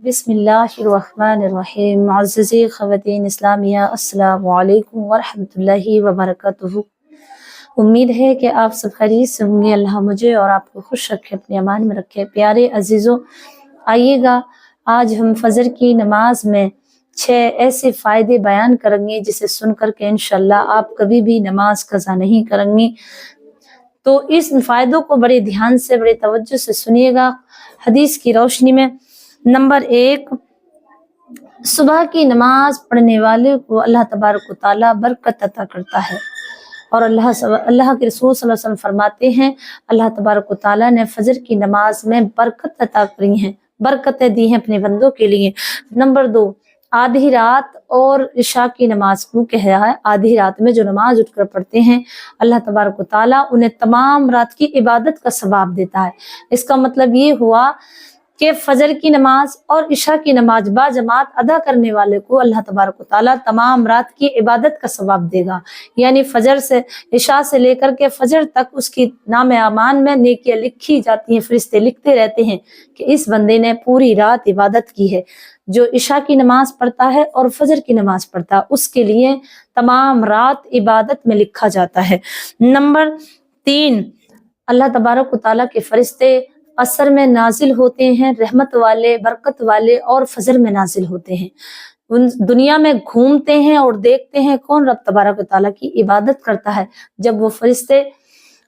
بسم اللہ الرحمن الرحیم۔ معزز خواتین اسلامیہ، السلام علیکم ورحمۃ اللہ وبرکاتہ۔ امید ہے کہ آپ سب خیریت سے ہوں گے۔ اللہ مجھے اور آپ کو خوش رکھے، اپنے امان میں رکھے۔ پیارے عزیزوں، آئیے گا آج ہم فجر کی نماز میں 6 ایسے فائدے بیان کریں گے جسے سن کر کے انشاءاللہ آپ کبھی بھی نماز قضا نہیں کریں گے۔ تو اس فائدوں کو بڑے دھیان سے، بڑے توجہ سے سنیے گا حدیث کی روشنی میں۔ نمبر 1، صبح کی نماز پڑھنے والے کو اللہ تبارک و تعالیٰ برکت عطا کرتا ہے، اور اللہ کے رسول صلی اللہ علیہ وسلم فرماتے ہیں اللہ تبارک و تعالیٰ نے فجر کی نماز میں برکت عطا کری ہیں، برکتیں دی ہیں اپنے بندوں کے لیے۔ نمبر 2، آدھی رات اور عشاء کی نماز کو کہا ہے، آدھی رات میں جو نماز اٹھ کر پڑھتے ہیں اللہ تبارک و تعالیٰ انہیں تمام رات کی عبادت کا ثواب دیتا ہے۔ اس کا مطلب یہ ہوا کہ فجر کی نماز اور عشاء کی نماز با جماعت ادا کرنے والے کو اللہ تبارک و تعالیٰ تمام رات کی عبادت کا ثواب دے گا، یعنی فجر سے عشاء سے لے کر کے فجر تک اس کی نام اعمال میں نیکیاں لکھی جاتی ہیں، فرشتے لکھتے رہتے ہیں کہ اس بندے نے پوری رات عبادت کی ہے۔ جو عشاء کی نماز پڑھتا ہے اور فجر کی نماز پڑھتا ہے اس کے لیے تمام رات عبادت میں لکھا جاتا ہے۔ نمبر 3، اللہ تبارک و تعالیٰ کے فرشتے عصر میں نازل ہوتے ہیں، رحمت والے، برکت والے، اور فجر میں نازل ہوتے ہیں۔ ان دنیا میں گھومتے ہیں اور دیکھتے ہیں کون رب تبارک و تعالیٰ کی عبادت کرتا ہے۔ جب وہ فرشتے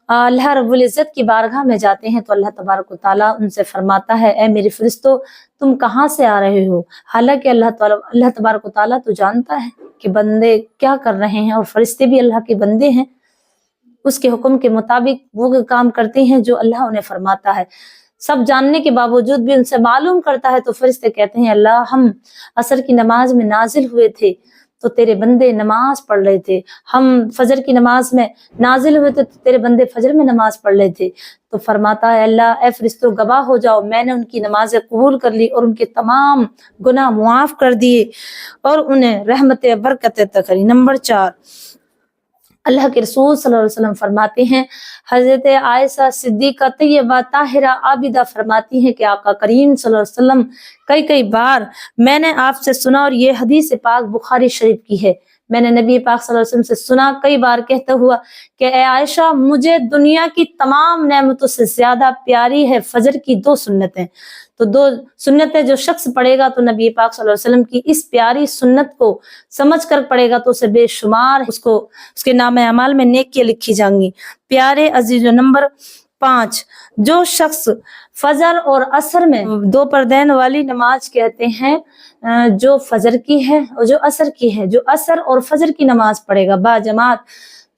اللہ رب العزت کی بارگاہ میں جاتے ہیں تو اللہ تبارک و تعالیٰ ان سے فرماتا ہے اے میرے فرشتوں تم کہاں سے آ رہے ہو؟ حالانکہ اللہ تبارک و تعالیٰ تو جانتا ہے کہ بندے کیا کر رہے ہیں، اور فرشتے بھی اللہ کے بندے ہیں، اس کے حکم کے مطابق وہ کام کرتے ہیں جو اللہ انہیں فرماتا ہے۔ سب جاننے کے باوجود بھی ان سے معلوم کرتا ہے تو فرشتے کہتے ہیں اللہ ہم عصر کی نماز میں نازل ہوئے تھے تو تیرے بندے نماز پڑھ رہے تھے، ہم فجر کی نماز میں نازل ہوئے تھے تو تیرے بندے فجر میں نماز پڑھ رہے تھے۔ تو فرماتا ہے اللہ اے فرشتوں گواہ ہو جاؤ، میں نے ان کی نمازیں قبول کر لی اور ان کے تمام گناہ معاف کر دیے اور انہیں رحمت برکت عطا کری۔ نمبر 4، اللہ کے رسول صلی اللہ علیہ وسلم فرماتے ہیں، حضرت عائشہ صدیقہ طیبہ طاہرہ عابدہ فرماتی ہیں کہ آقا کریم صلی اللہ علیہ وسلم کئی بار میں نے آپ سے سنا، اور یہ حدیث پاک بخاری شریف کی ہے، میں نے نبی پاک صلی اللہ علیہ وسلم سے سنا کئی بار کہتا ہوا کہ اے عائشہ مجھے دنیا کی تمام نعمتوں سے زیادہ پیاری ہے فجر کی 2 سنتیں۔ تو 2 سنتیں جو شخص پڑھے گا تو نبی پاک صلی اللہ علیہ وسلم کی اس پیاری سنت کو سمجھ کر پڑھے گا تو اسے بے شمار اس کے نام اعمال میں نیکیاں لکھی جائیں گی۔ پیارے عزیزو، نمبر 5، جو شخص فجر اور عصر میں 2 پردین والی نماز کہتے ہیں، جو فجر کی ہے اور جو عصر کی ہے، جو عصر اور فجر کی نماز پڑھے گا با جماعت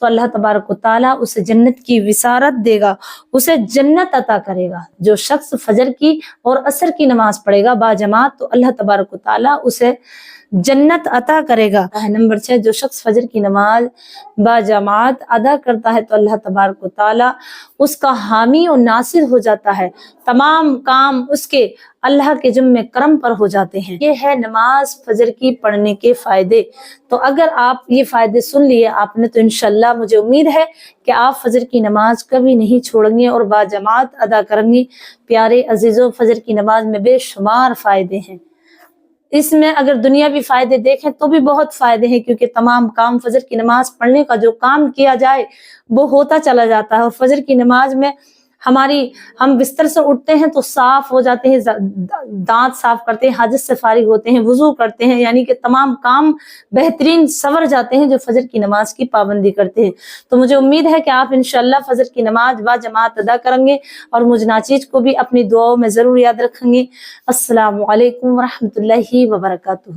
تو اللہ تبارک و تعالیٰ اسے جنت کی وسارت دے گا، اسے جنت عطا کرے گا۔ جو شخص فجر کی اور عصر کی نماز پڑھے گا با جماعت تو اللہ تبارک و تعالیٰ اسے جنت عطا کرے گا۔ نمبر 6، جو شخص فجر کی نماز با جماعت ادا کرتا ہے تو اللہ تبارک و تعالیٰ اس کا حامی و ناصر ہو جاتا ہے، تمام کام اس کے اللہ کے ذمہ کرم پر ہو جاتے ہیں۔ یہ ہے نماز فجر کی پڑھنے کے فائدے۔ تو اگر آپ یہ فائدے سن لیے آپ نے تو انشاءاللہ مجھے امید ہے کہ آپ فجر کی نماز کبھی نہیں چھوڑیں گے اور با جماعت ادا کریں گے۔ پیارے عزیزوں، فجر کی نماز میں بے شمار فائدے ہیں، اس میں اگر دنیاوی فائدے دیکھیں تو بھی بہت فائدے ہیں، کیونکہ تمام کام فجر کی نماز پڑھنے کا جو کام کیا جائے وہ ہوتا چلا جاتا ہے، اور فجر کی نماز میں ہم بستر سے اٹھتے ہیں تو صاف ہو جاتے ہیں، دانت صاف کرتے ہیں، حاجت سے فارغ ہوتے ہیں، وضو کرتے ہیں، یعنی کہ تمام کام بہترین سنور جاتے ہیں جو فجر کی نماز کی پابندی کرتے ہیں۔ تو مجھے امید ہے کہ آپ انشاءاللہ فجر کی نماز با جماعت ادا کریں گے اور مجھ ناچیز کو بھی اپنی دعاؤں میں ضرور یاد رکھیں گے۔ السلام علیکم ورحمۃ اللہ وبرکاتہ۔